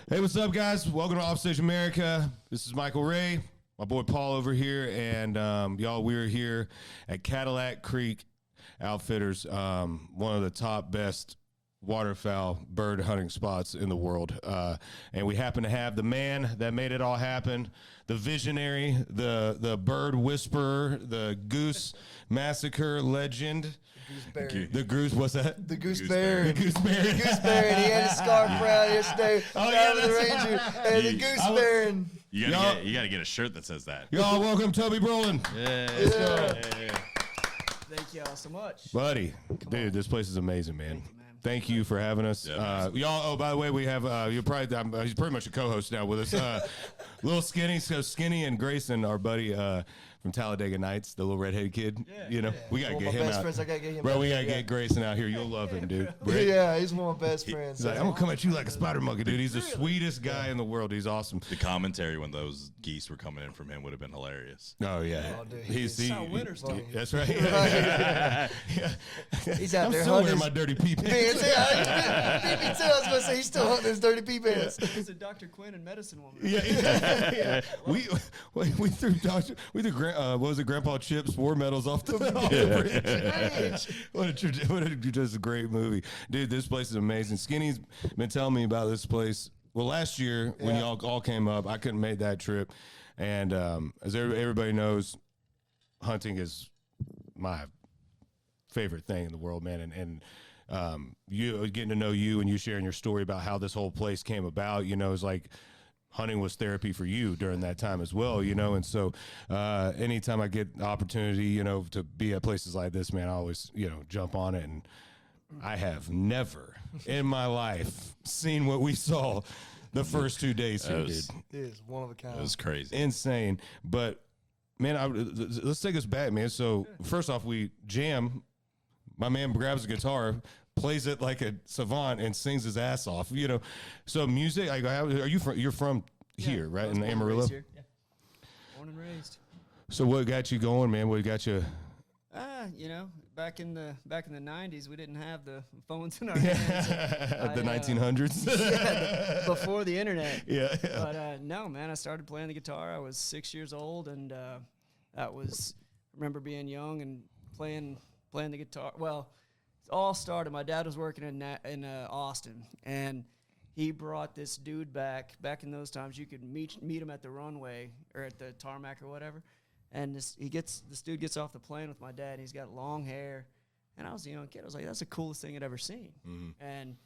Hey, what's up, guys? Welcome to Offstage America. This is Michael Ray, my boy Paul over here, and y'all, we're here at Cadillac Creek Outfitters, one of the top best waterfowl bird hunting spots in the world. And we happen to have the man that made it all happen, the visionary, the bird whisperer, the goose massacre legend. The goose, what's that? The goose bear. The goose bear. The goose bear. And he had his scarf around yesterday. Oh, yeah, The ranger. And the goose bear. And You gotta get a shirt that says that. Y'all welcome Toby Brolin. yeah. Thank y'all so much. Buddy, dude, this place is amazing, man. Thank you for having us. Yeah, Y'all, oh, by the way, we have, you're probably, he's pretty much a co-host now with us. Lil Skinny, so Skinny and Grayson, our buddy from Talladega Nights, the little redheaded kid. Yeah, you know, we got to One get of my him best out. friends, I gotta get him Bro, out. we got to Yeah. get Grayson out here. You'll love him, dude. Yeah, he's one of my best friends. He's like, I'm going to come at you like a spider monkey, dude. He's the sweetest guy in the world. He's awesome. The commentary when those geese were coming in from him would have been hilarious. Oh, yeah. Oh, dude, South Winter's funny. That's right. He's out I'm there still hunting. wearing my dirty pee pants. Me too. I was gonna say he's still hunting his dirty pee pants. He's a Dr. Quinn and medicine woman. Yeah. We threw what was it, Grandpa Chip's war medals off the bridge. What a just a great movie, dude. This place is amazing. Skinny's been telling me about this place. Well, last year when y'all all came up, I couldn't make that trip, and as everybody knows, hunting is my favorite thing in the world, man. And you getting to know you and you sharing your story about how this whole place came about, you know, is like hunting was therapy for you during that time as well, you know. And so anytime I get the opportunity, you know, to be at places like this, man, I always, you know, jump on it. And I have never in my life seen what we saw the first 2 days here, dude. It is one of a kind. It was crazy. Insane. But man, let's take us back, man. So first off, we jam. My man grabs a guitar, plays it like a savant, and sings his ass off. You know, so music. Like, are you from? You're from here, right? In Amarillo. Yeah. Born and raised. So what got you going, man? What got you? You know, back in the '90s, we didn't have the phones in our hands. The 1900s. Before the internet. Yeah. But no, man, I started playing the guitar. I was 6 years old, and that was. I remember being young and playing the guitar. Well, it all started. My dad was working in Austin, and he brought this dude back in those times. You could meet him at the runway or at the tarmac or whatever. And this dude gets off the plane with my dad, and he's got long hair. And I was a young kid. I was like, that's the coolest thing I'd ever seen. Mm-hmm. And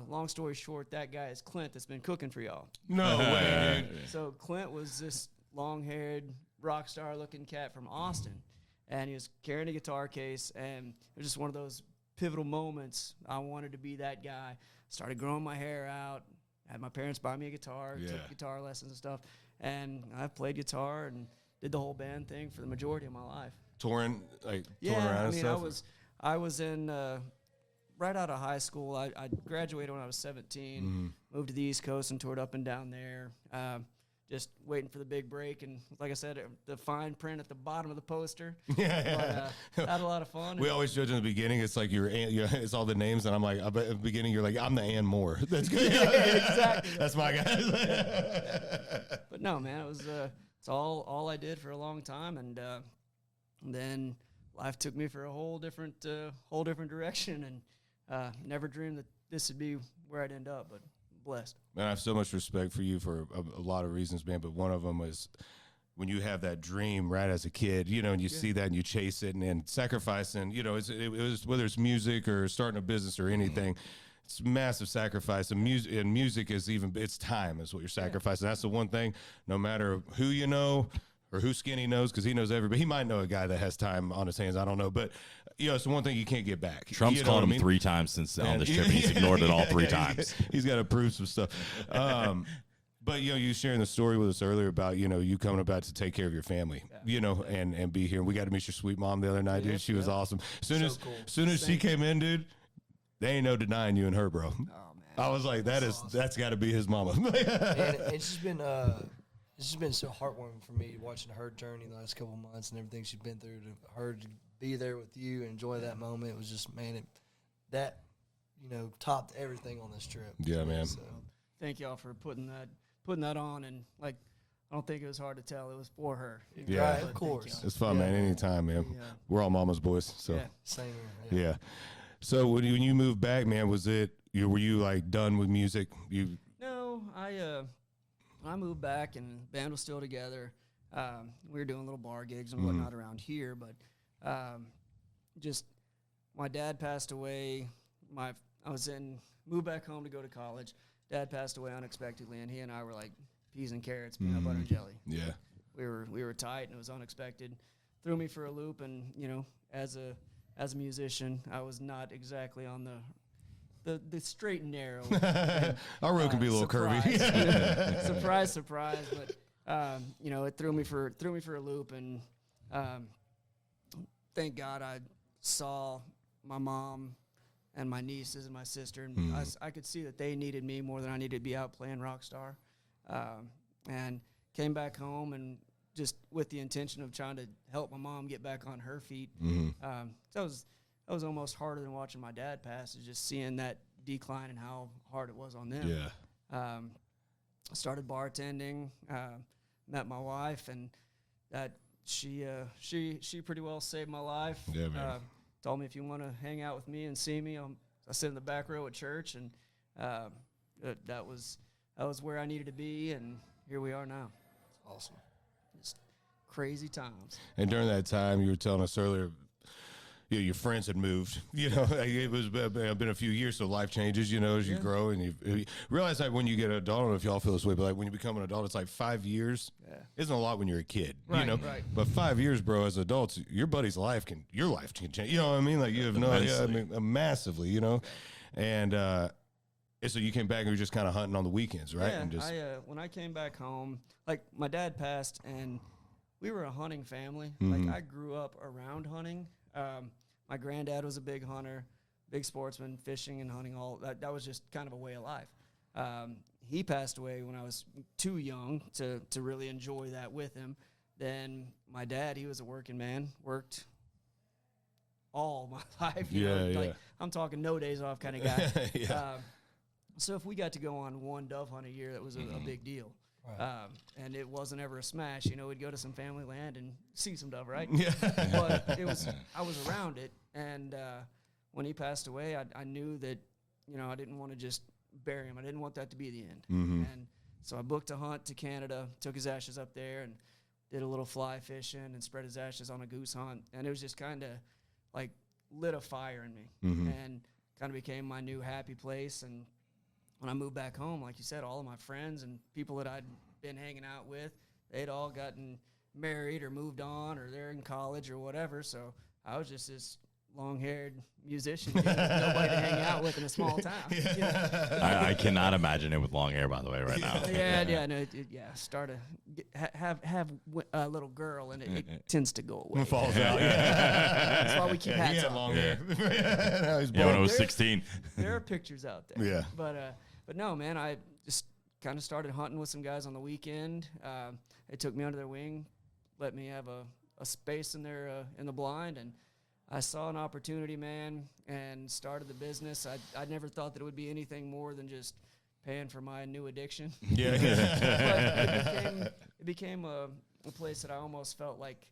long story short, that guy is Clint that's been cooking for y'all. No way, dude. So Clint was this long-haired, rock star-looking cat from Austin. And he was carrying a guitar case, and it was just one of those pivotal moments. I wanted to be that guy. Started growing my hair out. Had my parents buy me a guitar, took guitar lessons and stuff. And I played guitar and did the whole band thing for the majority of my life. Touring around I and mean, stuff? I was in, right out of high school. I graduated when I was 17, moved to the East Coast and toured up and down there. Just waiting for the big break, and like I said, the fine print at the bottom of the poster. Yeah. But, had a lot of fun. We always judge in the beginning. It's like it's all the names, and I'm like, at the beginning, you're like, I'm the Ann Moore. That's good. Exactly. That's my guy. But no, man, it was it's all I did for a long time, and then life took me for a whole different direction, and never dreamed that this would be where I'd end up, but blessed. Man, I have so much respect for you for a lot of reasons, man. But one of them is when you have that dream right as a kid, you know, and you see that and you chase it and sacrificing, you know, it was whether it's music or starting a business or anything. It's massive sacrifice. And music is it's time is what you're sacrificing. That's the one thing, no matter who you know or who Skinny knows, because he knows everybody. He might know a guy that has time on his hands. I don't know. But, you know, it's the one thing you can't get back. Trump's called him 3 times since on this trip, and he's ignored it all 3 times. He's got to prove some stuff. But, you know, you sharing the story with us earlier about, you know, you coming about to take care of your family, you know, and be here. And we got to meet your sweet mom the other night, dude. She was awesome. Soon as she came in, dude, they ain't no denying you and her, bro. Oh, man. I was like, that's got to be his mama. And it's just been so heartwarming for me watching her journey the last couple of months and everything she's been through. To her to be there with you and enjoy that moment, it was just, man, that topped everything on this trip. Yeah, man. So thank y'all for putting that on, and like I don't think it was hard to tell it was for her. Yeah, right, of course. It's fun, man. Anytime, man. Yeah. We're all mama's boys, so Yeah. Same here. yeah. So when you moved back, man, were you like done with music? No, I moved back and the band was still together. We were doing little bar gigs and whatnot around here, but just my dad passed away. Moved back home to go to college. Dad passed away unexpectedly, and he and I were like peas and carrots, peanut butter and jelly. Yeah. We were tight, and it was unexpected. Threw me for a loop, and as a musician, I was not exactly on the straight and narrow. Our road can be a little curvy. surprise. But it threw me for a loop, and thank God I saw my mom and my nieces and my sister, and I could see that they needed me more than I needed to be out playing rock star, and came back home and just with the intention of trying to help my mom get back on her feet. So that was almost harder than watching my dad pass, is just seeing that decline and how hard it was on them. Yeah. Started bartending, met my wife, and that she pretty well saved my life. Yeah, man. Told me, if you want to hang out with me and see me, I sit in the back row at church, and that was where I needed to be, and here we are now. Awesome. Just crazy times. And during that time, you were telling us earlier, your friends had moved. It was been a few years, so life changes. As you grow and you realize that when you get an adult. I don't know if y'all feel this way, but like when you become an adult, it's like 5 years. Yeah. Isn't a lot when you're a kid. Right. But 5 years, bro, as adults, your buddy's life can change. You know what I mean? Like you have no idea. I mean, massively. And so you came back and you were just kind of hunting on the weekends, right? Yeah. And just when I came back home, like my dad passed, and we were a hunting family. Mm-hmm. Like I grew up around hunting. My granddad was a big hunter, big sportsman, fishing and hunting. All that was just kind of a way of life. He passed away when I was too young to really enjoy that with him. Then my dad, he was a working man, worked all my life. Like I'm talking no days off kind of guy. So if we got to go on one dove hunt a year, that was a big deal. Right. And it wasn't ever a smash. We'd go to some family land and see some dove, right? Yeah. But I was around it, and when he passed away, I knew that, I didn't want to just bury him. I didn't want that to be the end. And so I booked a hunt to Canada, took his ashes up there, and did a little fly fishing and spread his ashes on a goose hunt. And it was just kind of like lit a fire in me, and kind of became my new happy place. And when I moved back home, like you said, all of my friends and people that I'd been hanging out with, they'd all gotten married or moved on, or they're in college or whatever. So I was just this long-haired musician, nobody to hang out with in a small town. I cannot imagine it with long hair, by the way, right now. Start have a little girl, and it tends to go away. It falls out. That's why we keep hats He had on. long hair. When I was 16. There are pictures out there. Yeah. But no, man, I just kind of started hunting with some guys on the weekend. They took me under their wing, let me have a space in their in the blind, and I saw an opportunity, man, and started the business. I never thought that it would be anything more than just paying for my new addiction. Yeah. But it became a place that I almost felt like,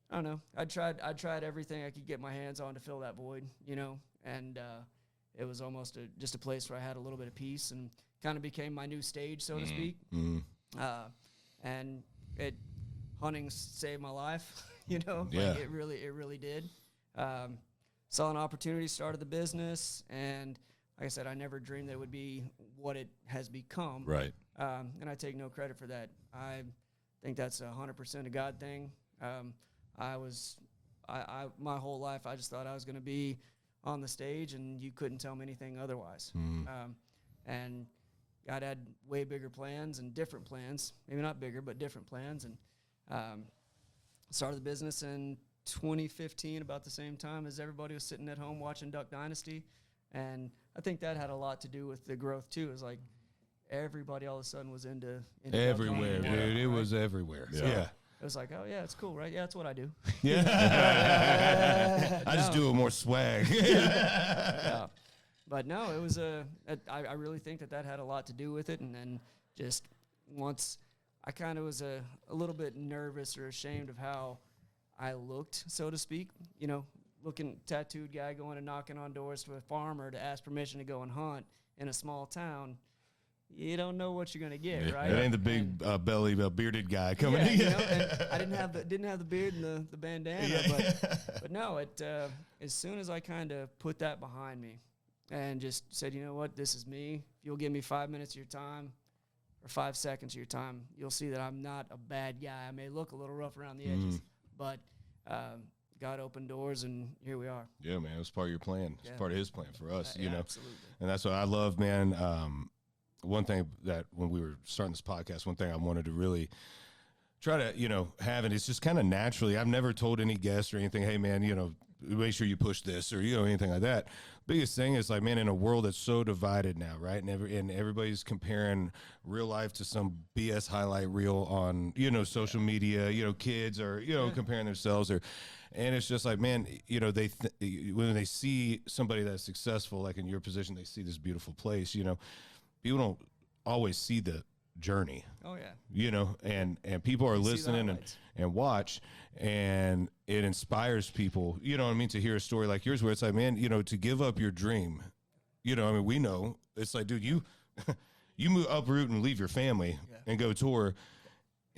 I don't know, I tried everything I could get my hands on to fill that void, and it was almost just a place where I had a little bit of peace, and kind of became my new stage, so to speak. And hunting saved my life, like it really did. Saw an opportunity, started the business, and like I said, I never dreamed that it would be what it has become. Right. And I take no credit for that. I think that's 100% a God thing. My whole life, I just thought I was going to be on the stage, and you couldn't tell me anything otherwise. And God had way bigger plans and different plans, maybe not bigger, but different plans. And started the business in 2015, about the same time as everybody was sitting at home watching Duck Dynasty. And I think that had a lot to do with the growth too. It was like everybody all of a sudden was into everywhere, Duck dude. Dynasty, It was everywhere. Yeah. It was like, oh yeah, it's cool, right? Yeah, that's what I do. Yeah. I just do it more swag. But no, it was I really think that had a lot to do with it. And then just once I kind of was a little bit nervous or ashamed of how I looked, so to speak, looking tattooed guy going and knocking on doors to a farmer to ask permission to go and hunt in a small town. You don't know what you're gonna get, right? It ain't the big belly bearded guy coming in. And I didn't have the beard and the bandana, but no, as soon as I kind of put that behind me and just said, you know what, this is me. If you'll give me 5 minutes of your time or 5 seconds of your time, you'll see that I'm not a bad guy. I may look a little rough around the edges, but God opened doors, and here we are. Yeah, man, it was part of your plan. It's part of His plan for us, Absolutely. And that's what I love, man. One thing that when we were starting this podcast, one thing I wanted to really try to, have, and it's just kind of naturally, I've never told any guest or anything, hey, man, make sure you push this or, anything like that. Biggest thing is like, man, in a world that's so divided now, right? And everybody's comparing real life to some BS highlight reel on, social media, kids are, comparing themselves and it's just like, man, when they see somebody that's successful, like in your position, they see this beautiful place, people don't always see the journey. Oh yeah. And people are listening and watch, and it inspires people, to hear a story like yours where it's like, man, to give up your dream, we know it's like, dude, you move uproot and leave your family and go tour.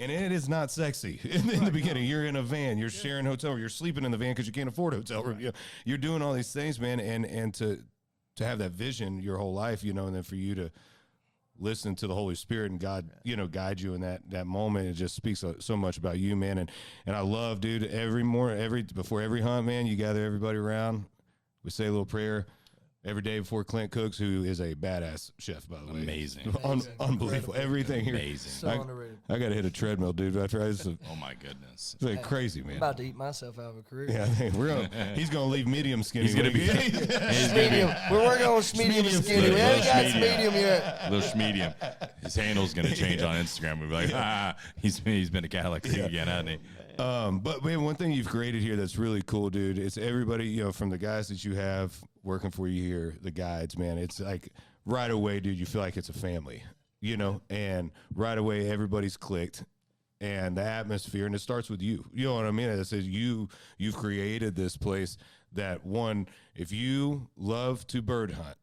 And it is not sexy in the beginning. You're in a van, you're sharing hotel room, you're sleeping in the van because you can't afford a hotel room. You're doing all these things, man. And to have that vision your whole life, and then for you to listen to the Holy Spirit and God, guide you in that moment. It just speaks so much about you, man. And I love, dude, before every hunt, man, you gather everybody around. We say a little prayer every day before Clint cooks, who is a badass chef, by the way. Amazing. Unbelievable. Everything here. Amazing. So underrated. I got to hit a treadmill, dude. After Oh my goodness. It's like crazy, man. I'm about to eat myself out of a career. Yeah, I think he's going to leave medium skinny. He's going to be. Medium. We're working on medium skinny. We ain't got medium yet. Little schmedium. His handle's going to change on Instagram. We'll be like, he's been a Cadillac Creek again, hasn't he? But man, one thing you've created here that's really cool, dude. It's everybody, from the guys that you have working for you here, the guides, man. It's like right away, dude, you feel like it's a family, and right away everybody's clicked, and the atmosphere, and it starts with you. You know what I mean? It says you've created this place that, one, if you love to bird hunt,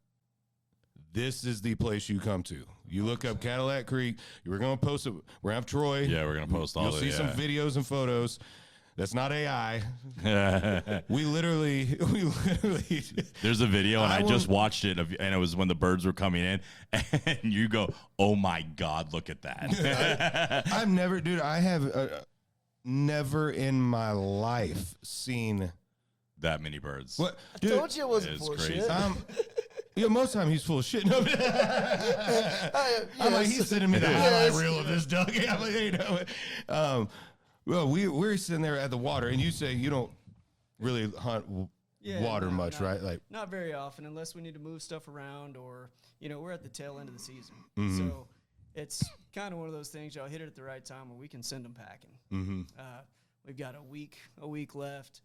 this is the place you come to. You look up Cadillac Creek. We're going to post it. We're going to have Troy. Yeah, we're going to post all You'll see some videos and photos. That's not AI. we literally. There's a video, and I just watched it, and it was when the birds were coming in, and you go, "Oh my God, look at that!" I've never, dude. I have never in my life seen that many birds. What? I Dude, told you it wasn't it's full of crazy. shit. Most of the time he's full of shit. No, I'm like, he's sending me the highlight reel of this dog. I'm like, well, we're sitting there at the water, and you say you don't really hunt water much, right? Like, not very often, unless we need to move stuff around, or we're at the tail end of the season, so it's kind of one of those things. Y'all hit it at the right time where we can send them packing. We've got a week left,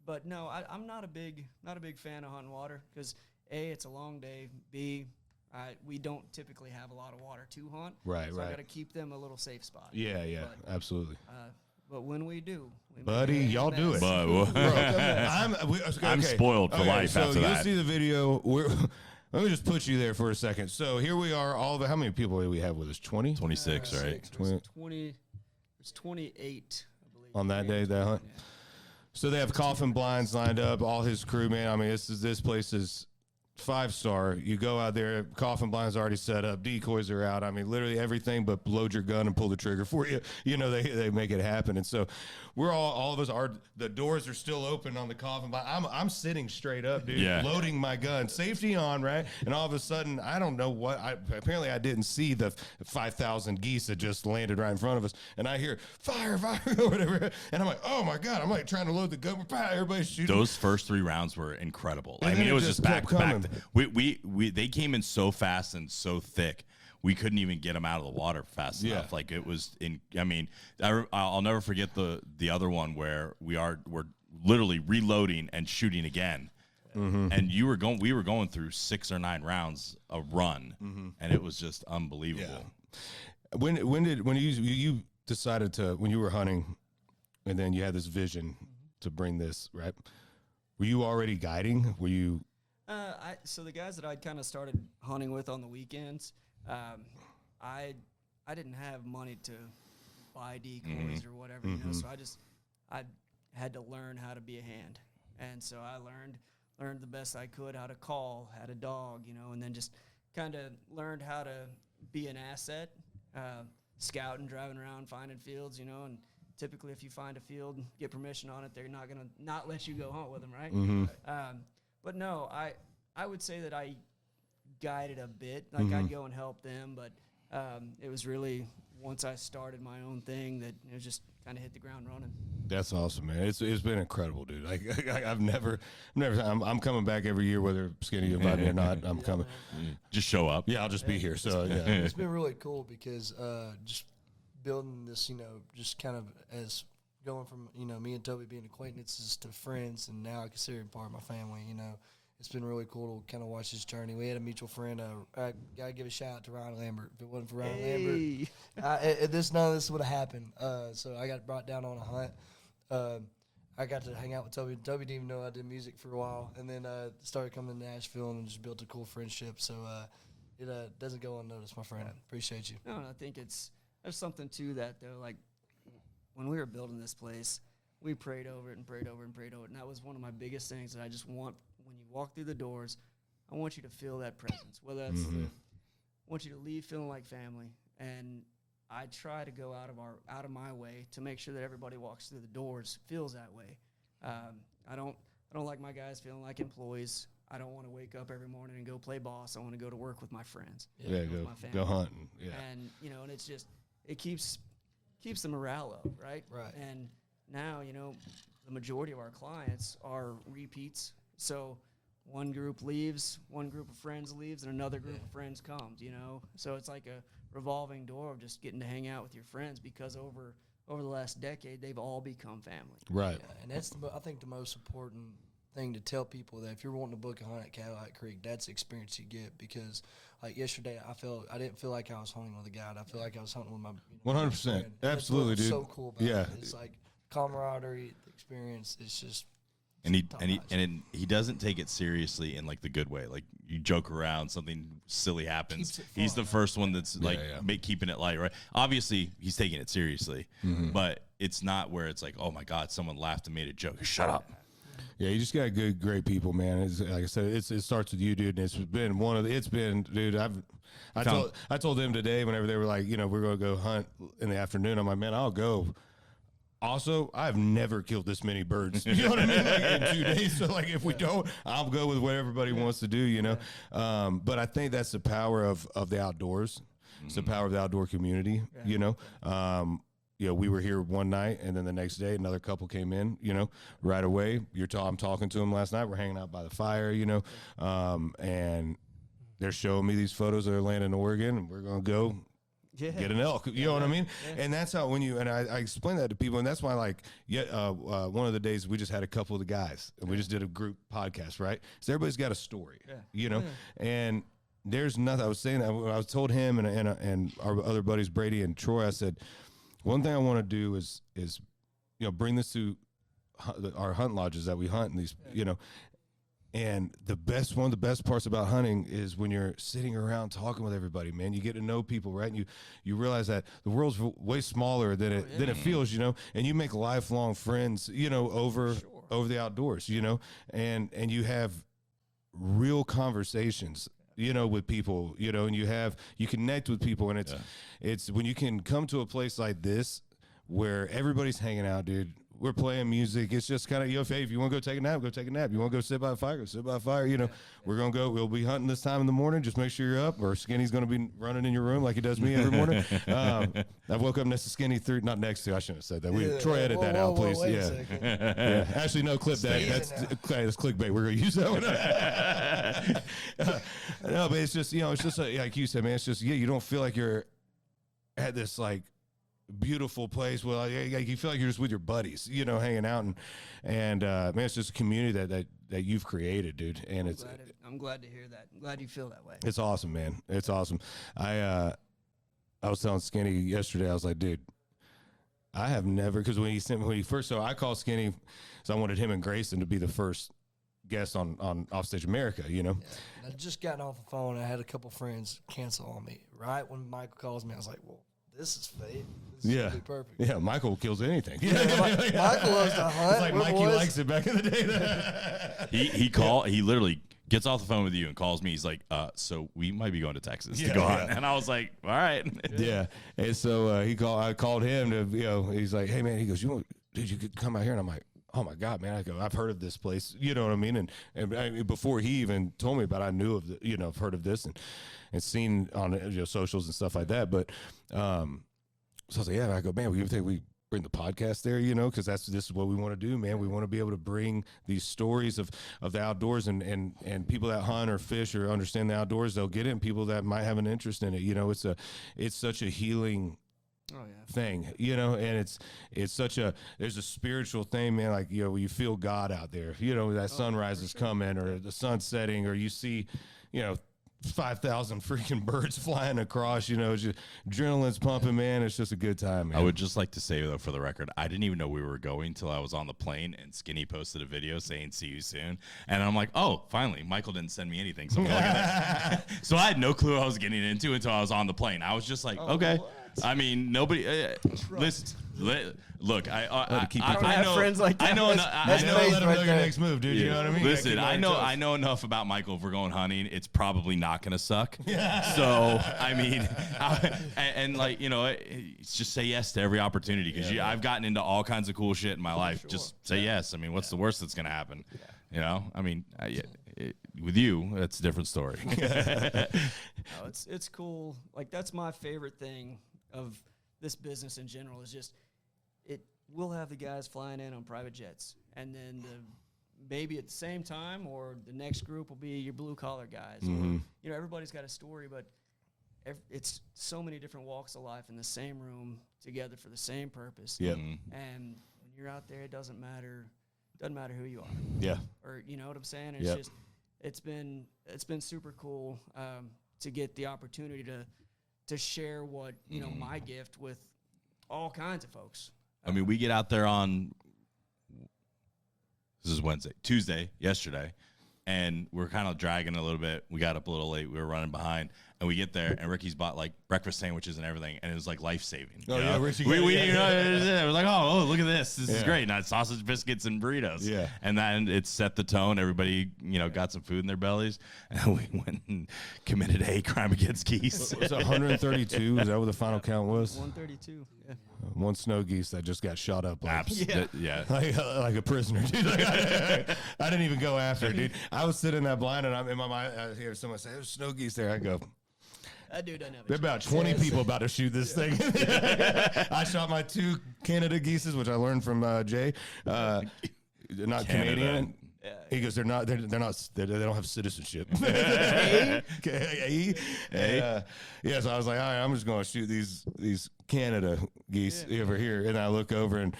but no, I'm not a big fan of hunting water because A, it's a long day. B, we don't typically have a lot of water to hunt. Right. I got to keep them a little safe spot. Yeah, but, absolutely. But when we do, buddy, y'all do it. But, I'm spoiled for life so after you'll that. see the video. Let me just put you there for a second. So here we are. How many people do we have with us? 20? 26, right? 20. It's 28, I believe. On that day, that hunt. Yeah. So they have coffin blinds lined up. All his crew, man. I mean, this place is 5-star. You go out there, coffin blinds already set up, decoys are out. I mean, literally everything but load your gun and pull the trigger for you. They make it happen. And so we're all of us are. The doors are still open on the coffin blind. I'm sitting straight up, dude, loading my gun, safety on, right? And all of a sudden, I don't know what. Apparently, I didn't see the 5,000 geese that just landed right in front of us, and I hear fire, or whatever, and I'm like, oh my God! I'm like trying to load the gun. Everybody's shooting. Those first 3 rounds were incredible. And I mean, it was just back to back. They came in so fast and so thick. We couldn't even get them out of the water fast enough. Like it was I'll never forget the other one where we're literally reloading and shooting again. And we were going through 6 or 9 rounds a run, and it was just unbelievable. Yeah. When you decided to, when you were hunting, and then you had this vision to bring this, right? Were you already guiding? Were you? So the guys that I'd kind of started hunting with on the weekends, I didn't have money to buy decoys or whatever, you know. So I had to learn how to be a hand, and so I learned the best I could how to call, how to dog, you know, and then just kind of learned how to be an asset, scouting, driving around, finding fields, you know, and typically if you find a field, get permission on it, they're not going to not let you go hunt with them, right? But no, I would say that I guided a bit. Like I'd go and help them, but it was really once I started my own thing that it was just kind of hit the ground running. That's awesome, man. It's been incredible, dude. Like I'm coming back every year, whether Skinny invite me or not. I'm coming. Just show up. Yeah, I'll just be here. So yeah, It's been really cool because just building this, you know, just kind of as going from, you know, me and Toby being acquaintances to friends, and now I consider him part of my family, you know. It's been really cool to kind of watch this journey. We had a mutual friend. I got to give a shout out to Ryan Lambert. If it wasn't for Ryan Lambert, none of this would have happened. So I got brought down on a hunt. I got to hang out with Toby. Toby didn't even know I did music for a while. And then started coming to Nashville and just built a cool friendship. So it doesn't go unnoticed, my friend. Appreciate you. No, I think there's something to that, though. Like, when we were building this place, we prayed over it and prayed over it and prayed over it. And that was one of my biggest things that I just want. When you walk through the doors, I want you to feel that presence. Whether that's I want you to leave feeling like family. And I try to go out of my way to make sure that everybody walks through the doors feels that way. I don't like my guys feeling like employees. I don't want to wake up every morning and go play boss. I want to go to work with my friends. Yeah, with my family. go hunting. Yeah, and you know, and it's just it keeps the morale up, right? Right. And now, you know, the majority of our clients are repeats. So one group leaves, one group of friends leaves, and another group of friends comes, you know? So it's like a revolving door of just getting to hang out with your friends because over the last decade, they've all become family. Right. Yeah, and that's, I think, the most important thing to tell people, that if you're wanting to book a hunt at Cadillac Creek, that's the experience you get. Because, like, yesterday, I didn't feel like I was hunting with a guide. I feel like I was hunting with my 100%. Absolutely, dude. So cool about it. It's like camaraderie, the experience. It's just. And he doesn't take it seriously in like the good way. Like you joke around, something silly happens. He's the first one that's like keeping it light, right? Obviously, he's taking it seriously, but it's not where it's like, oh my God, someone laughed and made a joke. Shut up. Yeah, you just got great people, man. It's, like I said, it starts with you, dude. And it's been, dude. I told them today whenever they were like, you know, we're gonna go hunt in the afternoon. I'm like, man, I'll go. Also, I've never killed this many birds. You know what I mean? Like in 2 days. So, like, if we don't, I'll go with what everybody wants to do, you know? But I think that's the power of the outdoors. It's the power of the outdoor community, you know? You know, we were here one night, and then the next day, another couple came in, you know, right away. I'm talking to them last night. We're hanging out by the fire, you know? And they're showing me these photos of their land in Oregon, and we're going to go. Yeah. Get an elk, you know what I mean? Yeah. And that's how I explain that to people, and that's why, like, one of the days we just had a couple of the guys, and we just did a group podcast, right? So everybody's got a story, you know? And there's nothing, I was saying that, I was told him and our other buddies, Brady and Troy, I said, one thing I want to do is, you know, bring this to our hunt lodges that we hunt in these, you know, and one of the best parts about hunting is when you're sitting around talking with everybody, man. You get to know people, right? And you realize that the world's way smaller than it feels, you know. And you make lifelong friends, you know, over the outdoors, you know. And you have real conversations, you know, with people, you know, and you connect with people, and it's when you can come to a place like this where everybody's hanging out, dude. We're playing music. It's just kind of, you know, hey, if you want to go take a nap, go take a nap. You want to go sit by a fire, go sit by a fire. You know, we're going to go. We'll be hunting this time in the morning. Just make sure you're up, or Skinny's going to be running in your room like he does me every morning. I woke up next to Skinny not next to. I shouldn't have said that. Troy, edit that out, please. Yeah. Actually, no, clip that. That's clickbait. We're going to use that one. No, but it's just, you know, it's just like you said, man. It's just, you don't feel like you're at this, like, beautiful place. Well, you feel like you're just with your buddies, hanging out, and man, it's just a community that you've created, dude. And I'm glad to hear that. I'm glad you feel that way. It's awesome, man. It's awesome. I was telling Skinny yesterday, I was like, dude, I have never, because when he first, so I called Skinny, so I wanted him and Grayson to be the first guests on Offstage America, Yeah. I just gotten off the phone. I had a couple friends cancel on me right when Michael calls me. I was like, well, this is fate. This is gonna be perfect. Yeah, Michael kills anything. Michael loves to hunt. It's like Mikey likes it back in the day. He literally gets off the phone with you and calls me. He's like, so we might be going to Texas to go hunt. And I was like, all right. Yeah. And so I called him to, he's like, hey man, he goes, you could come out here. And I'm like, oh my God, man. I go, I've heard of this place. You know what I mean? And before he even told me about it, I knew of I've heard of this and seen on socials and stuff like that. But so I was like, yeah, I go, man, we think we bring the podcast there, because this is what we want to do, man. We want to be able to bring these stories of the outdoors and people that hunt or fish or understand the outdoors, they'll get it, and people that might have an interest in it. It's such a healing thing, and it's such there's a spiritual thing, man. Like, you feel God out there, that sunrise is coming or the sun setting, or you see, 5,000 freaking birds flying across, just adrenaline's pumping, man. It's just a good time, man. I would just like to say, though, for the record, I didn't even know we were going till I was on the plane and Skinny posted a video saying, see you soon. And I'm like, oh, finally, Michael didn't send me anything. So, so I had no clue I was getting into until I was on the plane. I was just like, okay. What? I mean, nobody. Look, I have friends like that. I know. Let them know your next move, dude. Yeah. You know what I mean? Listen, I know enough about Michael. If we're going hunting, it's probably not going to suck. So I mean, just say yes to every opportunity, because I've gotten into all kinds of cool shit in my life. Sure. Just say yes. I mean, what's the worst that's going to happen? Yeah. I mean, with you, that's a different story. No, it's cool. Like, that's my favorite thing of this business in general, is just we'll have the guys flying in on private jets, and then maybe at the same time, or the next group will be your blue collar guys. Mm-hmm. Or, everybody's got a story, but it's so many different walks of life in the same room together for the same purpose. Yep. And when you're out there, it doesn't matter who you are. Yeah. Or, you know what I'm saying? It's just it's been super cool to get the opportunity to share what my gift with all kinds of folks. I mean, we get out there on, this is Tuesday, yesterday, and we're kind of dragging a little bit. We got up a little late. We were running behind, and we get there, and Ricky's bought like breakfast sandwiches and everything, and it was like life-saving. Oh, yeah, Ricky. It was like, oh, look at this. This is great. And I had sausage biscuits and burritos. Yeah. And then it set the tone. Everybody, got some food in their bellies, and we went and committed a hate crime against geese. Was it 132? Is that what the final count was? 132. Yeah. One snow geese that just got shot up. Like, like a prisoner, dude. I didn't even go after it, dude. I was sitting in that blind, and I'm in my mind, I hear someone say, there's snow geese there. I go, that dude doesn't have there are about 20 people about to shoot this thing. I shot my 2 Canada geeses, which I learned from Jay. They're not Canadian. Yeah. He goes, they don't have citizenship. So I was like, all right, I'm just going to shoot these Canada geese over here. And I look over, and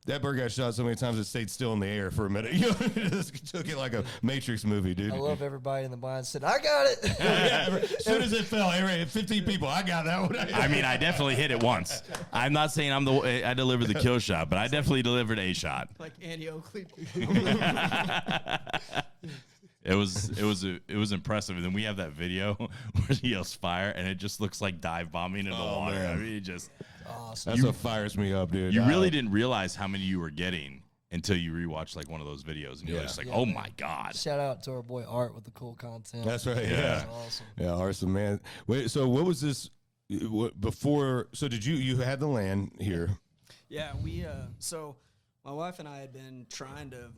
that bird got shot so many times it stayed still in the air for a minute. It just took it like a Matrix movie, dude. I love everybody in the blind said, I got it. As soon as it fell, 15 people, I got that one. I mean, I definitely hit it once. I'm not saying I delivered the kill shot, but I definitely delivered a shot. Like Andy Oakley. It was impressive. And then we have that video where he yells fire, and it just looks like dive bombing in the water. Man. I mean, it just awesome. That's what fires me up, dude. You really didn't realize how many you were getting until you rewatch like one of those videos, and you're just like, oh my God. Shout out to our boy Art with the cool content. That's right. Yeah. That's awesome. Yeah, awesome, man. Wait, so what was this before? So did you had the land here? Yeah, we so my wife and I had been trying to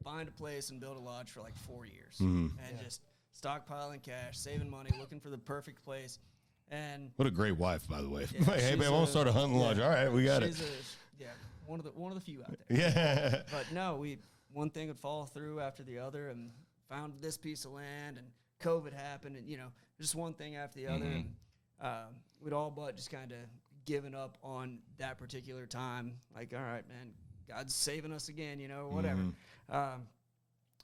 find a place and build a lodge for like 4 years, and just stockpiling cash, saving money, looking for the perfect place. And what a great wife, by the way. Yeah, like, hey man, I want to start a hunting lodge. All right, we got it. One of the few out there. Yeah. But no, one thing would fall through after the other, and found this piece of land, and COVID happened, and just one thing after the other. And we'd all but just kind of given up on that particular time. Like, all right, man, God's saving us again, you know, whatever. I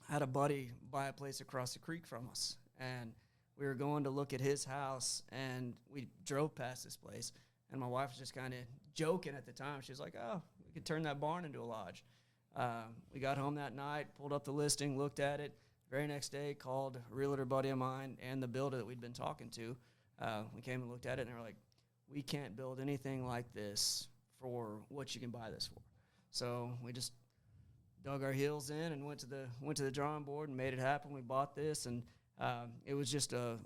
had a buddy buy a place across the creek from us, and we were going to look at his house, and we drove past this place, and my wife was just kind of joking at the time. She was like, oh, we could turn that barn into a lodge. We got home that night, pulled up the listing, looked at it. Very next day, called a realtor buddy of mine and the builder that we'd been talking to. We came and looked at it, and they were like, we can't build anything like this for what you can buy this for. So we just dug our heels in and went to the drawing board and made it happen. We bought this, and it was just a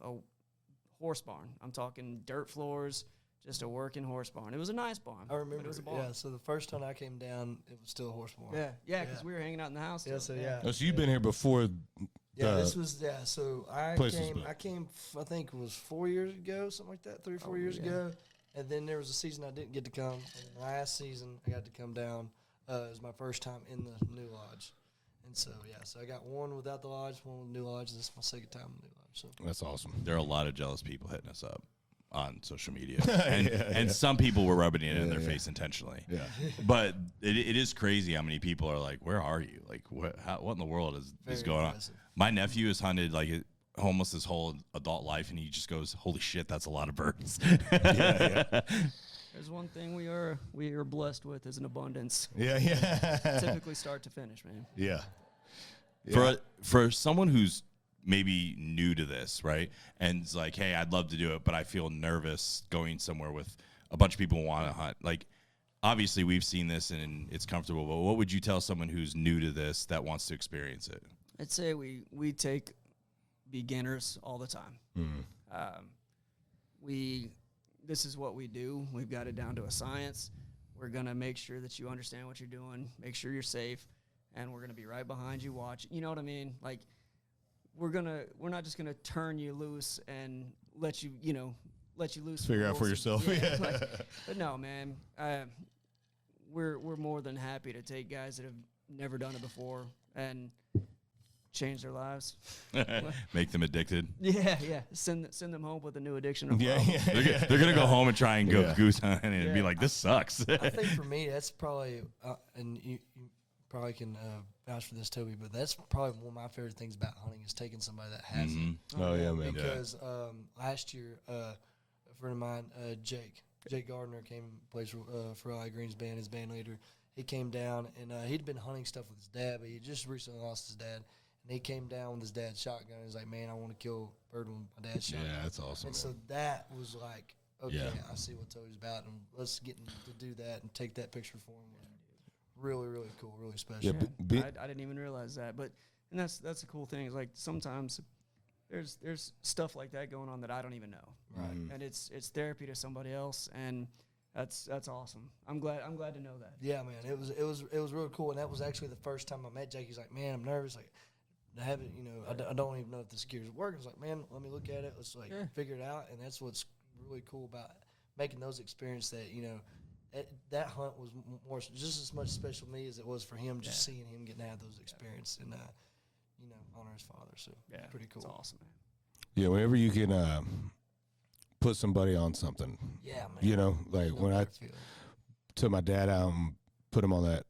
horse barn. I'm talking dirt floors, just a working horse barn. It was a nice barn. I remember. It was a barn. Yeah, so the first time I came down, it was still a horse barn. Yeah, because we were hanging out in the house. Yeah, still. so yeah. Oh, so you've been here before. This was so I place was came. built. I came. I think it was 4 years ago, something like that, 3 or 4 years ago. And then there was a season I didn't get to come. And last season I got to come down. It was my first time in the new lodge. And so so I got one without the lodge, one with the new lodge. This is my second time in the new lodge. So That's awesome. There are a lot of jealous people hitting us up on social media, and some people were rubbing it in their face intentionally. Yeah. But it is crazy how many people are like, "Where are you? Like, what in the world is Very going impressive. on?" My nephew has hunted like almost his whole adult life, and he just goes, "Holy shit, that's a lot of birds." There's one thing we are blessed with is an abundance. Yeah. Typically start to finish, man. Yeah. For someone who's maybe new to this, right? And it's like, hey, I'd love to do it, but I feel nervous going somewhere with a bunch of people who want to hunt. Like, obviously we've seen this and it's comfortable, but what would you tell someone who's new to this that wants to experience it? I'd say we take beginners all the time. This is what we do. We've got it down to a science. We're going to make sure that you understand what you're doing, make sure you're safe, and we're going to be right behind you watching. You know what I mean? Like, we're not just gonna turn you loose and let you loose. Figure out for yourself. Yeah. But no, man, we're more than happy to take guys that have never done it before and change their lives. Make them addicted. Yeah. Send them home with a new addiction. Or They're gonna go home and try and go goose hunting and be like, this sucks. I think for me, that's probably, and you probably can vouch for this, Toby, but that's probably one of my favorite things about hunting is taking somebody that has it. Oh yeah, man. Because last year, a friend of mine, Jake Gardner, came and plays for Eli Green's band, his band leader. He came down, and he'd been hunting stuff with his dad, but he just recently lost his dad. And he came down with his dad's shotgun. He was like, man, I want to kill a bird with my dad's shotgun. Yeah, that's awesome. And man. so that was like, okay, Yeah. I see what Toby's about, and let's get him to do that and take that picture for him. Really, really cool, really special. Yeah, I didn't even realize that, but that's the cool thing is like sometimes there's stuff like that going on that I don't even know, Right. And it's therapy to somebody else, and that's awesome. I'm glad to know that. Yeah, man, it was really cool, and that was actually the first time I met Jake. He's like, man, I'm nervous, like I haven't, I don't even know if this gear's working. I was like, man, let me look at it. Let's figure it out, and that's what's really cool about making those experiences that that hunt was more just as much special to me as it was for him, just seeing him getting to have those experiences and honor his father. So pretty cool. It's awesome, man. Yeah, whenever you can put somebody on something. Yeah, man. Like when I took my dad out and put him on that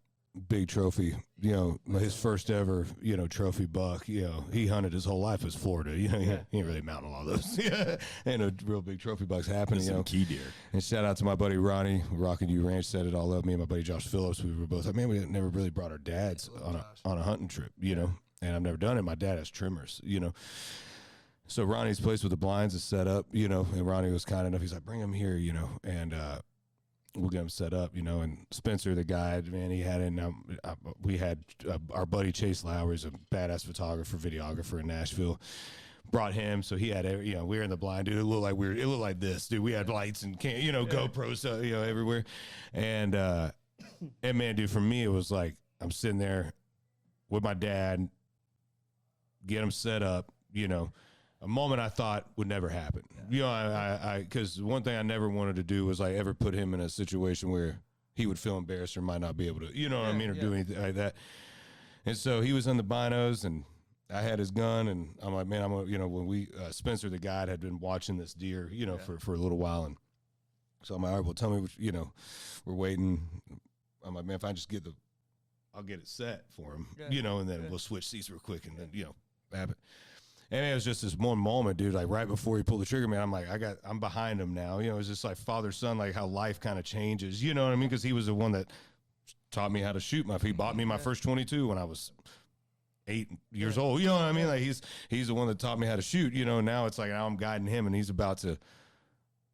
big trophy, his first ever, trophy buck, he hunted his whole life as Florida, he ain't really mounting a lot of those. And a real big trophy bucks happening, Some key deer. And shout out to my buddy Ronnie, Rockin' You Ranch, set it all up. Me and my buddy Josh Phillips, we were both like, man, we never really brought our dads on a hunting trip, and I've never done it. My dad has trimmers, So Ronnie's place with the blinds is set up, and Ronnie was kind enough, he's like, bring him here, and we'll get him set up, and Spencer, the guide, man, he had in, we had our buddy Chase Lowry's a badass photographer, videographer in Nashville, brought him, so he had, we were in the blind, dude, it looked like this, dude, we had lights and, GoPros, everywhere, and man, dude, for me, it was like, I'm sitting there with my dad, get him set up, a moment I thought would never happen. Because one thing I never wanted to do was like ever put him in a situation where he would feel embarrassed or might not be able to, what I mean, or do anything like that. And so he was in the binos and I had his gun and I'm like, man, when we, Spencer, the guide, had been watching this deer, for a little while, and So I'm like, all right, well, tell me what, we're waiting. I'm like, man, if I just I'll get it set for him, and then we'll switch seats real quick and then, have it. And it was just this one moment, dude, like right before he pulled the trigger, man, I'm like, I'm behind him now. It's just like father-son, like how life kind of changes, you know what I mean? Because he was the one that taught me how to shoot. He bought me my first 22 when I was 8 years old. You know what I mean? Like he's the one that taught me how to shoot, now it's like, now I'm guiding him and he's about to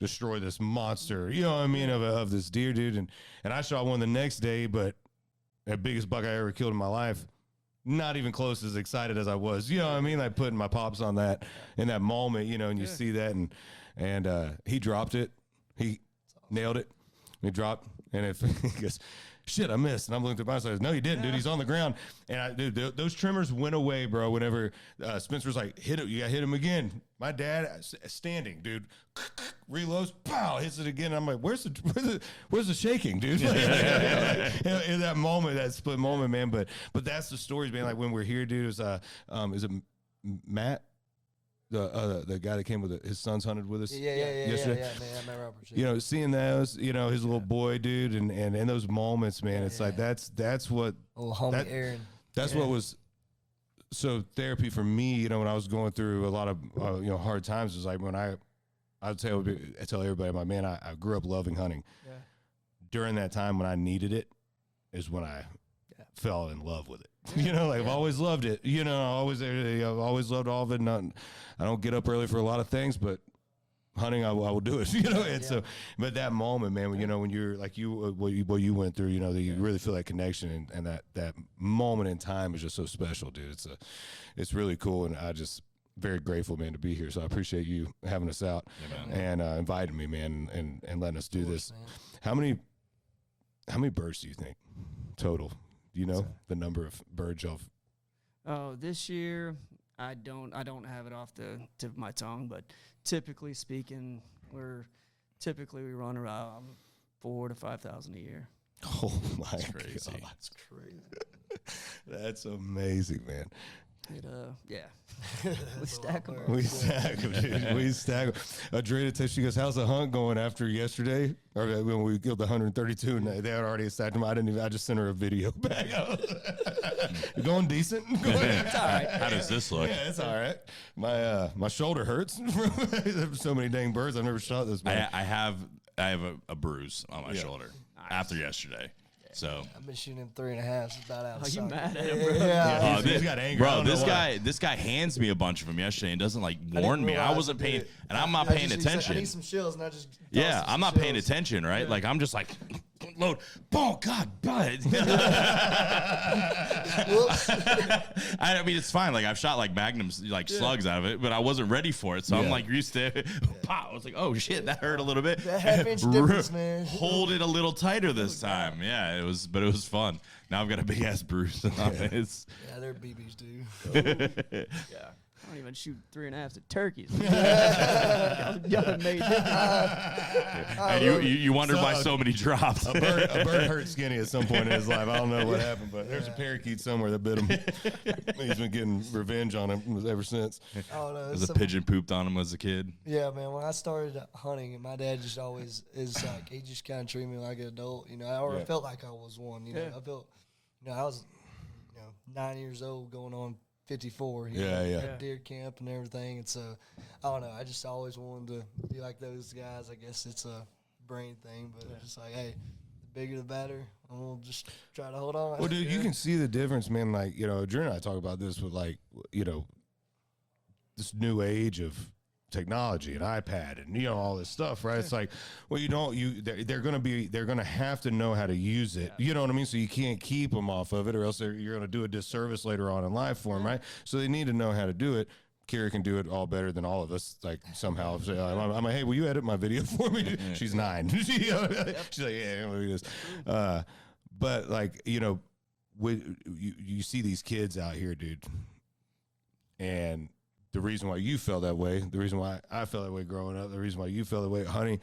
destroy this monster, you know what I mean, of this deer, dude. And I shot one the next day, but the biggest buck I ever killed in my life, not even close as excited as I was, you know what I mean? Like putting my pops on that in that moment, and you see that and he dropped it. He nailed it. He dropped, and if he goes, shit, I missed. And I'm looking at my side. No, you didn't, dude. He's on the ground. And dude, those trimmers went away, bro. Whenever Spencer's like, hit it, you got to hit him again. My dad standing, dude, reloads, pow, hits it again. And I'm like, where's the shaking, dude? In that moment, that split moment, man. But that's the stories, man. Like when we're here, dude, is it Matt? The guy that came with his sons hunted with us yesterday. Yeah, Matt Roberts. Seeing those, his little boy, dude, and in those moments, man, it's like that's what little homie Aaron. That's what was so therapy for me. When I was going through a lot of hard times, was like when I tell everybody, I'm like, man, I grew up loving hunting. Yeah. During that time when I needed it, is when I fell in love with it. I've always loved it. I've always loved all of it. I don't get up early for a lot of things, but hunting, I will do it. And so, but that moment, man, when you're like what you went through, that you really feel that connection, and that moment in time is just so special, dude. It's really cool, and I just very grateful, man, to be here. So I appreciate you having us out and inviting me, man, and letting us do this. Man. How many birds do you think total? Do you know the number of birds y'all? Oh, this year I don't have it off the tip of my tongue, but typically speaking, we run around 4,000 to 5,000 a year. Oh my God, that's crazy. That's amazing, man. We stack them. We stack them, dude. We stack them. Adrena, she goes, how's the hunt going after yesterday? Or when we killed the 132 and they had already stacked them. I just sent her a video back. Going decent? It's all right. How does this look? Yeah, it's all right. My shoulder hurts. There's so many dang birds. I've never shot this man. I have a bruise on my shoulder after yesterday. So I've been shooting him 3.5. It's about out of sight. Are you mad at him, bro? Yeah. He's got anger. Bro, this guy hands me a bunch of them yesterday and doesn't warn me. I wasn't paying, and I'm not paying attention. I need some shells, and I just I'm not paying attention, right? Like I'm just like load. Oh God, bud. I mean, it's fine. Like I've shot magnums, slugs out of it, but I wasn't ready for it. So I'm used to. Pow! I was like, oh shit, that hurt a little bit. That half-inch difference, man. Hold it a little tighter this time. Yeah, it was fun. Now I've got a big ass bruise on it. Yeah, they're BBs, dude. Yeah. I don't even shoot 3.5s at turkeys. Y'all made and you wondered why so many dropped. A bird hurt Skinny at some point in his life. I don't know what happened, but there's a parakeet somewhere that bit him. He's been getting revenge on him ever since. Oh, no, There's a pigeon pooped on him as a kid. Yeah, man. When I started hunting, and my dad just always is like, he just kind of treated me like an adult. I felt like I was one. I felt, I was, 9 years old going on 54, at deer camp and everything. And so, I don't know. I just always wanted to be like those guys. I guess it's a brain thing, but it's just like, hey, the bigger the better. And we'll just try to hold on. Well, dude, you can see the difference, man. Drew and I talk about this with this new age of technology and iPad and all this stuff, right? It's like, well, they're gonna have to know how to use it. You know what I mean? So you can't keep them off of it, or else you're gonna do a disservice later on in life for them, right? So they need to know how to do it. Kira can do it all better than all of us. Somehow, I'm like, hey, will you edit my video for me? She's 9. She's like, yeah, look at this. But you see these kids out here, dude, and the reason why you felt that way, the reason why I felt that way growing up, the reason why you felt that way hunting,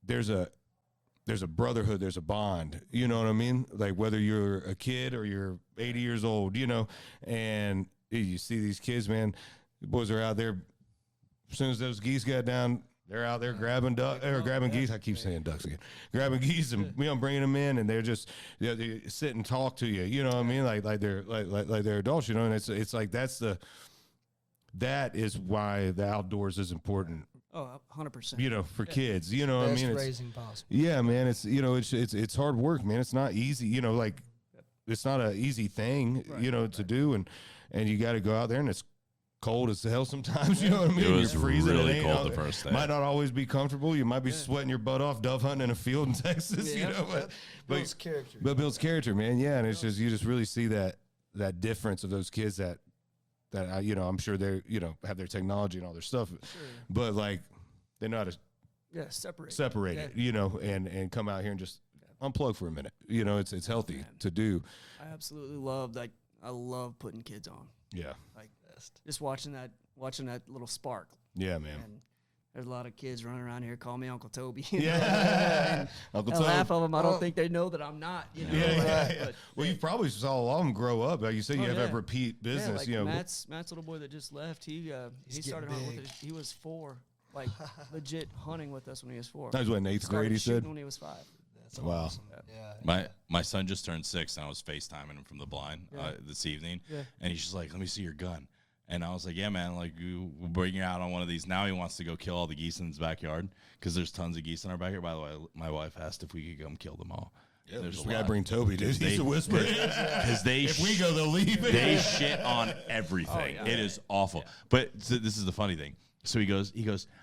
there's a brotherhood, there's a bond, you know what I mean? Like whether you're a kid or you're 80 years old, and you see these kids, man, the boys are out there. As soon as those geese got down, They're out there grabbing grabbing geese. I keep saying ducks again. Grabbing geese and bringing them in, and they're just they sit and talk to you. You know what I mean? Like they're adults. You know, and it's like that is why the outdoors is important. Oh, 100%. You know, for kids. You know what I mean? Raising possible. Yeah, man. It's hard work, man. It's not easy. You know, like it's not an easy thing. To do, and you got to go out there, and it's cold as hell sometimes, you know what I mean? It was You're freezing. really cold the first day. Might not always be comfortable. You might be sweating your butt off dove hunting in a field in Texas, you know. But builds character. But builds character, man. Yeah, and it's just you just really see that difference of those kids that I'm sure they have their technology and all their stuff, but like they know how to separate it, and come out here and just unplug for a minute. You know, it's healthy to do. I absolutely love I love putting kids on. Yeah. Like just watching that little spark. Yeah, man. And there's a lot of kids running around here calling me Uncle Toby. Yeah. Uncle Toby. Half of them, I don't think they know that I'm not. Yeah. Well, you probably saw a lot of them grow up. Like you said, you have that repeat business. Matt's little boy that just left. He started hunting with us. He was 4, like legit hunting with us when he was 4. That was in 8th grade. He said when he was 5. That's awesome. Yeah. My son just turned 6, and I was FaceTiming him from the blind this evening, and he's just like, "Let me see your gun." And I was like, "Yeah, man, like we'll bring you out on one of these." Now he wants to go kill all the geese in his backyard because there's tons of geese in our backyard. By the way, my wife asked if we could come kill them all. Yeah, we gotta bring Toby, dude. He's a whisperer. Because if we go, they'll leave. They shit on everything. It is awful. But this is the funny thing. So he goes,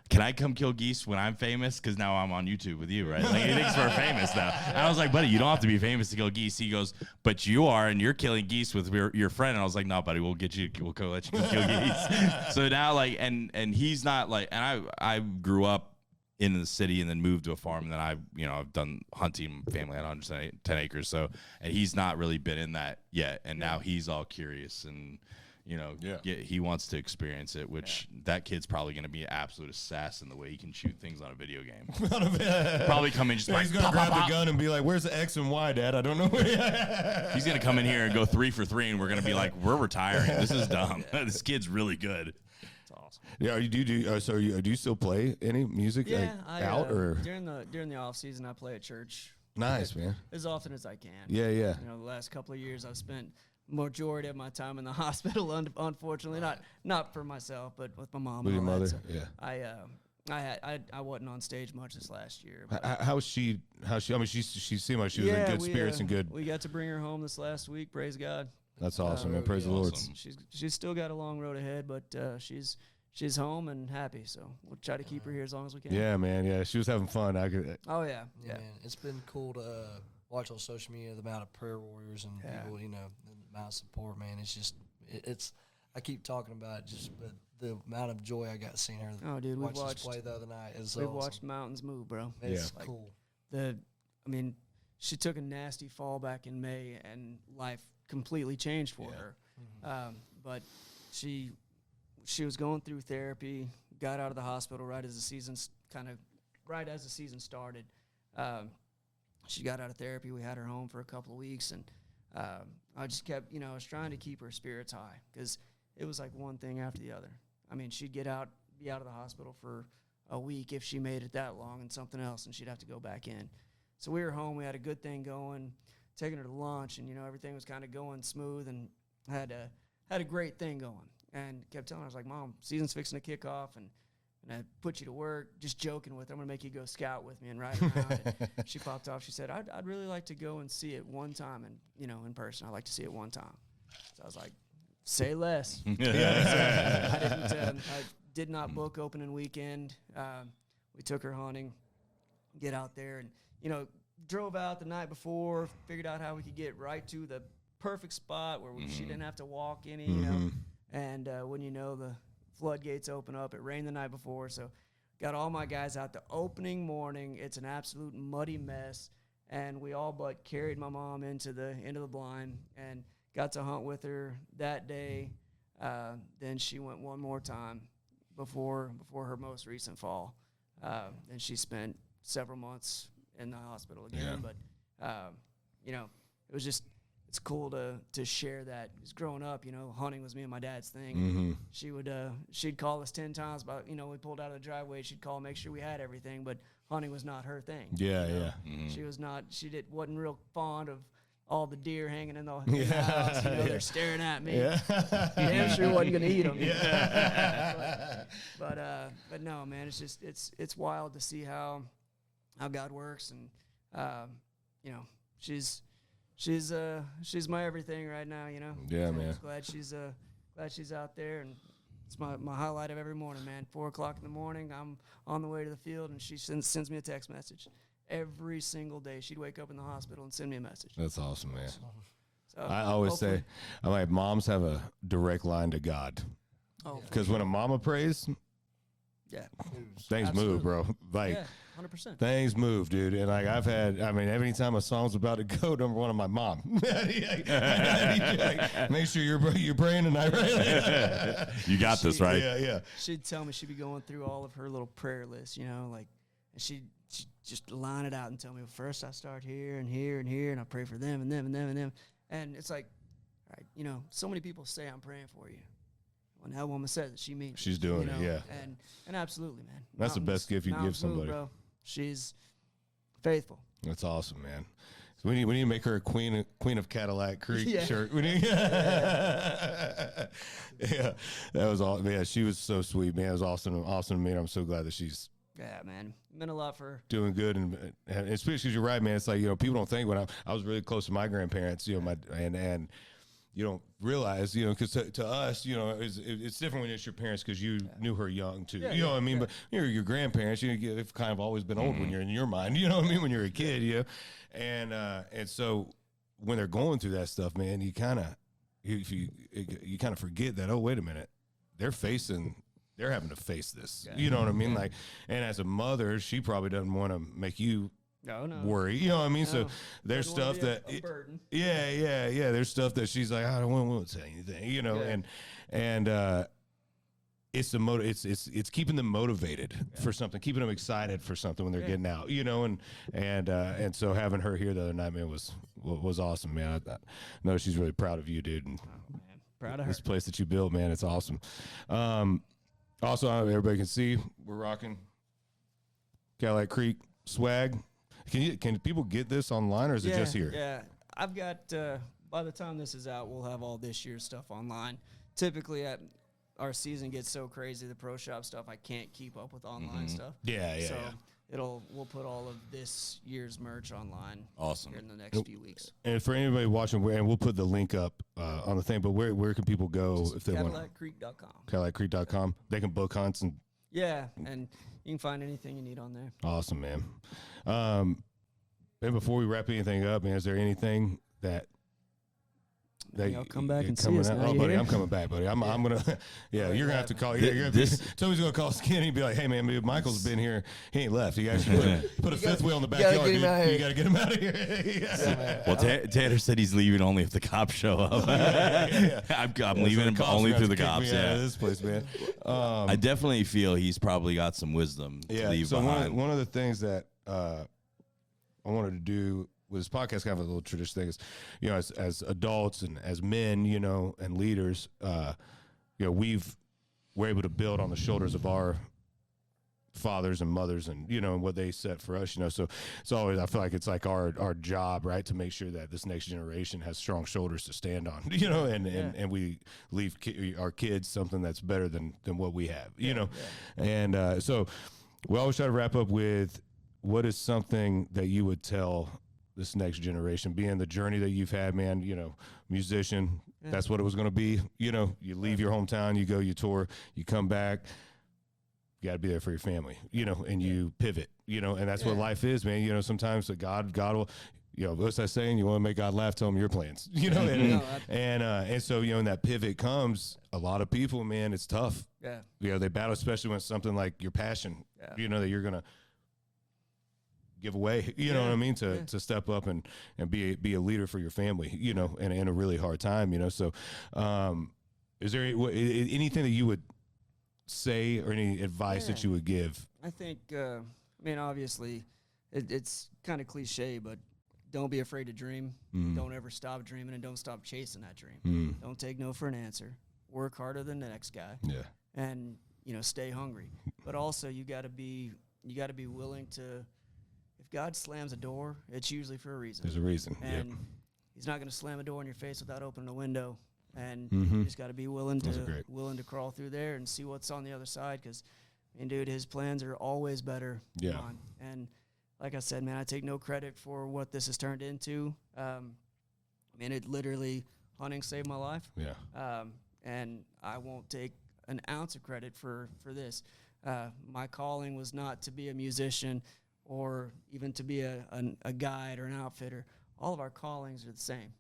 "Can I come kill geese when I'm famous? Because now I'm on YouTube with you, right?" Like, he thinks we're famous now. And I was like, "Buddy, you don't have to be famous to kill geese." He goes, "But you are, and you're killing geese with your friend." And I was like, "No, buddy, we'll let you go kill geese." So now, like, and he's not like, and I grew up in the city and then moved to a farm, and then I've done hunting family at 110 acres. So, and he's not really been in that yet, and now he's all curious and. He wants to experience it, which that kid's probably going to be an absolute assassin the way he can shoot things on a video game. Probably come in just he's going to grab the gun and be like, "Where's the X and Y, Dad? I don't know." He's going to come in here and go 3 for 3, and we're going to be like, "We're retiring. This is dumb." This kid's really good. It's awesome. Yeah, do you still play any music? Yeah, or during the off season, I play at church. Nice, man. As often as I can. Yeah. The last couple of years I've spent majority of my time in the hospital, unfortunately, not for myself, but with my mom. With your mother, so yeah. I wasn't on stage much this last year. How's she? I mean, she seemed like she was in good spirits and good. We got to bring her home this last week. Praise God. That's awesome, man. Praise the Lord. She's still got a long road ahead, but she's home and happy. So we'll try to keep her here as long as we can. Yeah, man. Yeah, she was having fun. Oh yeah. Man, it's been cool to watch on social media the amount of prayer warriors and people, the amount of support, man. It's just, I keep talking about it, but the amount of joy I got seeing her. Oh, dude, watch this play the other night. We've watched mountains move, bro. It's cool. She took a nasty fall back in May, and life completely changed for her. Mm-hmm. But she was going through therapy, got out of the hospital right as the season started. She got out of therapy. We had her home for a couple of weeks, and I just kept, I was trying to keep her spirits high because it was like one thing after the other. I mean, she'd be out of the hospital for a week if she made it that long, and something else, and she'd have to go back in. So we were home. We had a good thing going, taking her to lunch, and everything was kind of going smooth, and had a great thing going. And kept telling her, I was like, "Mom, season's fixing to kick off, and I put you to work," just joking with her. "I'm going to make you go scout with me and ride around." And she popped off. She said, I'd really like to go and see it one time, and in person. I'd like to see it one time. So I was like, say less. I did not book opening weekend. We took her hunting, get out there, and, drove out the night before, figured out how we could get right to the perfect spot where she didn't have to walk any, And when the floodgates open up, it rained the night before, so got all my guys out the opening morning. It's an absolute muddy mess, and we all but carried my mom into the blind and got to hunt with her that day. Then she went one more time before her most recent fall. And she spent several months in the hospital again. Yeah. But, it was just it's cool to share that. Because growing up, you know, hunting was me and my dad's thing. Mm-hmm. She would she'd call us 10 times about, you know, we pulled out of the driveway. She'd call, make sure we had everything, but hunting was not her thing. Yeah, you know? yeah. Mm-hmm. She was not. Wasn't real fond of all the deer hanging in the house. You know, they're staring at me. Yeah. Damn sure wasn't gonna eat them. Yeah. But no, man, it's just it's wild to see how God works, and you know, she's my everything right now. You know. Yeah, So man. I'm just glad she's out there, and it's my highlight of every morning, man. 4:00 in the morning, I'm on the way to the field, and she sends me a text message. Every single day, she'd wake up in the hospital and send me a message. That's awesome, man. So I always say, I'm like, moms have a direct line to God. oh, Because when a mama prays, yeah, things move, bro. Like, yeah, 100%. things move, dude. And like every time a song's about to go, number one, my mom. Make sure you're praying tonight, right? You got this, right? Yeah, yeah. She'd tell me she'd be going through all of her little prayer lists, you know, like, and she'd just line it out and tell me, well, first I start here and here and here, and I pray for them and them and them and them. And it's like, all right, you know, so many people say I'm praying for you. When that woman says it, she means it, She's doing you know? it, yeah. And absolutely, man. That's the best gift you can give Mountains move, somebody. bro. She's faithful. That's awesome, man. So we need to make her a queen of Cadillac Creek Yeah. shirt. We need, yeah, that was all. Yeah, she was so sweet, man. It was awesome to me. I'm so glad that she's Yeah, man. It meant a lot for her. doing good, and especially because you're right, man. It's like, you know, people don't think when I was really close to my grandparents, you know, and you don't realize, you know, because to us, you know, it's different when it's your parents because you knew her young too. Yeah, you know what I mean? yeah. But you know, your grandparents, they've kind of always been old when you're in your mind. You know what I mean? When you're a kid, you know, and so when they're going through that stuff, man, you kind of forget that. Oh, wait a minute, they're having to face this. Yeah. You know what I mean? Like, and as a mother, she probably doesn't want to make you No. worry. You know what I mean? So No. there's Doesn't wanna stuff be that a burden. yeah. There's stuff that she's like, I don't want to say anything, you know, Yeah. and it's it's keeping them motivated for something, keeping them excited for something when they're getting out, you know, and so having her here the other night, man, was awesome, man. I know she's really proud of you, dude, and Man, proud of her. this place that you built, man, it's awesome. Also, everybody can see we're rocking Cadillac Creek swag. Can people get this online, or is it just here? Yeah, I've got. By the time this is out, we'll have all this year's stuff online. Typically, our season gets so crazy, the pro shop stuff, I can't keep up with online stuff. Yeah. So we'll put all of this year's merch online. Awesome. Here in the next few weeks. And for anybody watching, and we'll put the link up on the thing, but where can people go if they want? CadillacCreek.com. CadillacCreek.com. They can book hunts and Yeah, and you can find anything you need on there. awesome, man. And before we wrap anything up, man, is there anything that I'll come back and see coming us out? now. Oh, You buddy, hear? I'm coming back, buddy. I'm gonna. Yeah, you're gonna have to call. Toby's gonna call Skinny and be like, "Hey, man, dude, Michael's been here. He ain't left. You guys should put a fifth wheel in the backyard. get him out of here. You gotta get him out of here." Yeah. Well, Tanner said he's leaving only if the cops show up. I'm leaving him only through the cops. Out of Yeah. this place, man. I definitely feel he's probably got some wisdom to leave so behind. one of the things that I wanted to do with this podcast, kind of a little tradition thing, is, you know, as adults and as men, you know, and leaders, you know, we're able to build on the shoulders of our fathers and mothers, and, you know, what they set for us, you know. So it's always, I feel like it's like our job, right, to make sure that this next generation has strong shoulders to stand on, you know, and we leave our kids something that's better than what we have, you know. And so we always try to wrap up with, what is something that you would tell this next generation, being the journey that you've had, man, you know, musician, that's what it was going to be. You know, you leave your hometown, you go, you tour, you come back, you got to be there for your family, you know, and you pivot, you know, and that's what life is, man. You know, sometimes God will, you know, what's that saying? You want to make God laugh, tell him your plans, you know, and so, you know, when that pivot comes, a lot of people, man, it's tough. Yeah. You know, they battle, especially when it's something like your passion, you know, that you're going to give away, you know what I mean, to step up and be a leader for your family, you know, in a really hard time, you know. So is there anything that you would say, or any advice that you would give? I think, I mean, obviously, it's kind of cliche, but don't be afraid to dream. Don't ever stop dreaming, and don't stop chasing that dream. Don't take no for an answer. Work harder than the next guy. Yeah. And stay hungry. But also you got to be willing to. If God slams a door, it's usually for a reason. There's a reason. And He's not going to slam a door in your face without opening a window. And you just got to be willing to crawl through there and see what's on the other side. Because, dude, His plans are always better. Yeah. And like I said, man, I take no credit for what this has turned into. It literally, hunting saved my life. Yeah. And I won't take an ounce of credit for this. My calling was not to be a musician or even to be a guide or an outfitter. All of our callings are the same.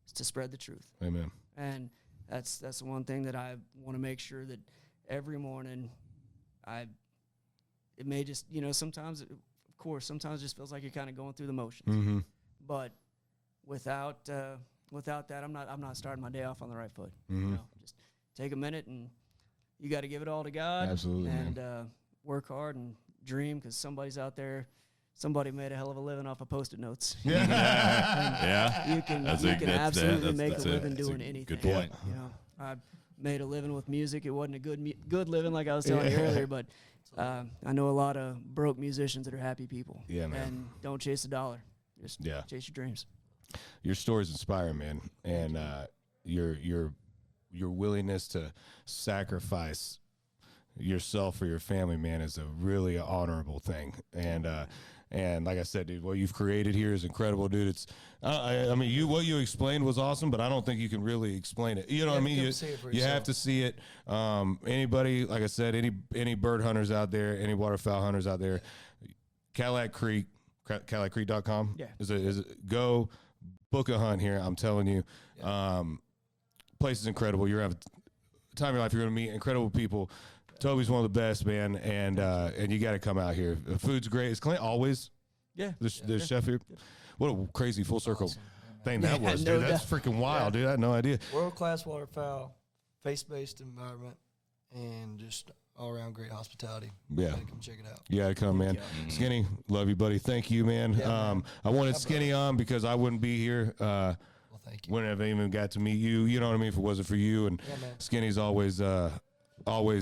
It's to spread the truth. Amen. And that's the one thing that I want to make sure that every morning it may just, sometimes, of course, sometimes it just feels like you're kind of going through the motions. But without that, I'm not starting my day off on the right foot. Just take a minute, and you got to give it all to God. Absolutely, and work hard and dream, because somebody's out there. Somebody made a hell of a living off of Post-it notes. Yeah. You can absolutely make a living doing anything. Good point. I made a living with music. It wasn't a good living, like I was telling you earlier, but I know a lot of broke musicians that are happy people. Yeah, man. And don't chase a dollar. Just chase your dreams. Your story's inspiring, man, and your willingness to sacrifice yourself for your family, man, is a really honorable thing. And like I said, dude, what you've created here is incredible, dude. It's what you explained was awesome, but I don't think you can really explain it. You know what I mean? You have to see it. Anybody, like I said, any bird hunters out there, any waterfowl hunters out there, Cadillac Creek, CadillacCreek.com. Yeah. Is it go book a hunt here? I'm telling you, place is incredible. You're gonna have a time of your life. You're gonna meet incredible people. Toby's one of the best, man, and you got to come out here. The food's great. Is Clint always? Yeah. The chef here. What a crazy full circle thing that was, no dude. That's freaking wild, dude. I had no idea. World-class waterfowl, faith-based environment, and just all-around great hospitality. Yeah. Come check it out. You got to come, man. Skinny, love you, buddy. Thank you, man. Yeah, I wanted Skinny on because I wouldn't be here. Well, thank you. Wouldn't have even got to meet you. You know what I mean? If it wasn't for you. And Skinny's always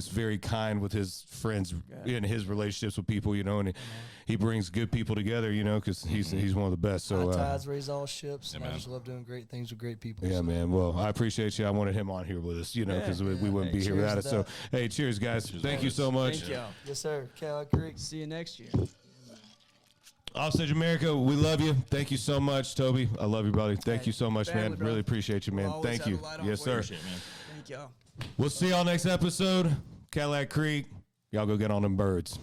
very kind with his friends and his relationships with people, and he brings good people together, because he's one of the best. So tides raise all ships, and I just love doing great things with great people. Yeah, man. Well, I appreciate you. I wanted him on here with us, because we wouldn't be here without it. So, hey, cheers, guys. Thank you so much. Thank you. Yes, sir. Cadillac Creek. See you next year. Offstage America, we love you. Thank you so much, Toby. I love you, brother. Thank you so much, family, man. bro. Really appreciate you, man. We'll always Thank have you. a light on Yes, for you. sir. Thank y'all. We'll see y'all next episode. Cadillac Creek. Y'all go get on them birds.